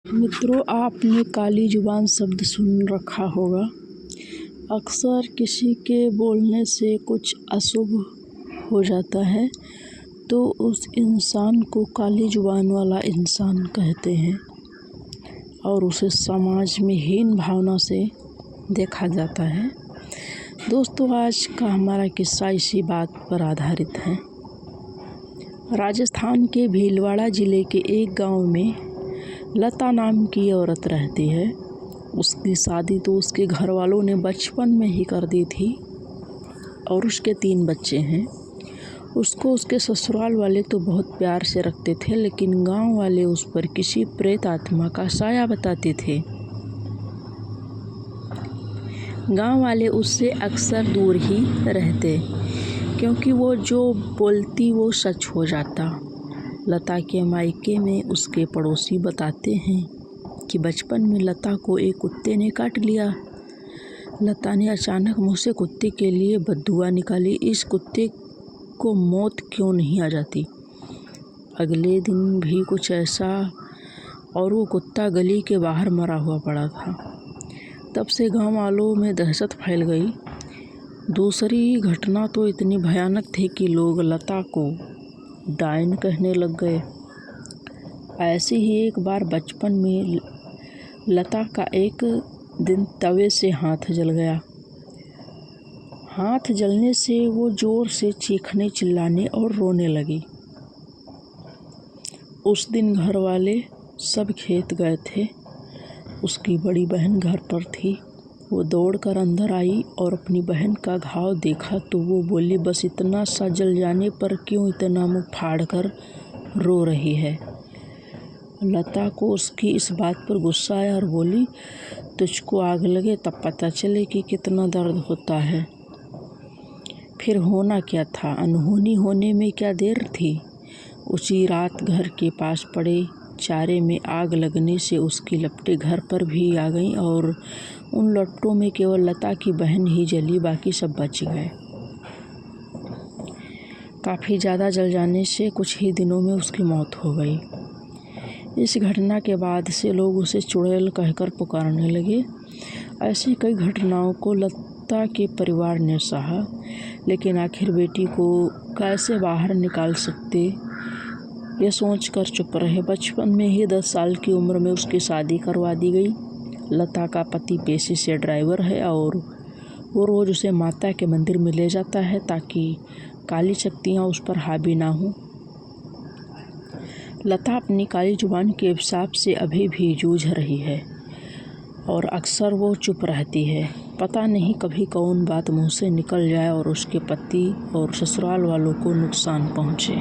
मित्रों, आपने काली जुबान शब्द सुन रखा होगा। अक्सर किसी के बोलने से कुछ अशुभ हो जाता है तो उस इंसान को काली जुबान वाला इंसान कहते हैं और उसे समाज में हीन भावना से देखा जाता है। दोस्तों, आज का हमारा किस्सा इसी बात पर आधारित है। राजस्थान के भीलवाड़ा ज़िले के एक गांव में लता नाम की औरत रहती है। उसकी शादी तो उसके घर वालों ने बचपन में ही कर दी थी और उसके 3 बच्चे हैं। उसको उसके ससुराल वाले तो बहुत प्यार से रखते थे, लेकिन गांव वाले उस पर किसी प्रेत आत्मा का साया बताते थे। गांव वाले उससे अक्सर दूर ही रहते क्योंकि वो जो बोलती वो सच हो जाता। लता के मायके में उसके पड़ोसी बताते हैं कि बचपन में लता को एक कुत्ते ने काट लिया। लता ने अचानक मुँह से कुत्ते के लिए बद्दुआ निकाली। इस कुत्ते को मौत क्यों नहीं आ जाती। अगले दिन भी कुछ ऐसा और वो कुत्ता गली के बाहर मरा हुआ पड़ा था। तब से गांव वालों में दहशत फैल गई। दूसरी घटना तो इतनी भयानक थी कि लोग लता को डायन कहने लग गए। ऐसे ही एक बार बचपन में लता का एक दिन तवे से हाथ जल गया। हाथ जलने से वो जोर से चीखने, चिल्लाने और रोने लगी। उस दिन घर वाले सब खेत गए थे। उसकी बड़ी बहन घर पर थी। वो दौड़कर अंदर आई और अपनी बहन का घाव देखा तो वो बोली, बस इतना सा जल जाने पर क्यों इतना मुँह फाड़कर रो रही है। लता को उसकी इस बात पर गुस्सा आया और बोली, तुझको आग लगे तब पता चले कि कितना दर्द होता है। फिर होना क्या था, अनहोनी होने में क्या देर थी। उसी रात घर के पास पड़े चारे में आग लगने से उसकी लपटें घर पर भी आ गईं और उन लपटों में केवल लता की बहन ही जली, बाकी सब बच गए। काफ़ी ज़्यादा जल जाने से कुछ ही दिनों में उसकी मौत हो गई। इस घटना के बाद से लोग उसे चुड़ैल कहकर पुकारने लगे। ऐसी कई घटनाओं को लता के परिवार ने सहा, लेकिन आखिर बेटी को कैसे बाहर निकाल सकते, ये सोचकर चुप रहे। बचपन में ही 10 साल की उम्र में उसकी शादी करवा दी गई। लता का पति पेशे से ड्राइवर है और वो रोज़ उसे माता के मंदिर में ले जाता है ताकि काली शक्तियाँ उस पर हावी ना हों। लता अपनी काली जुबान के अभिशाप से अभी भी जूझ रही है और अक्सर वो चुप रहती है। पता नहीं कभी कौन बात मुँह से निकल जाए और उसके पति और ससुराल वालों को नुकसान पहुँचे।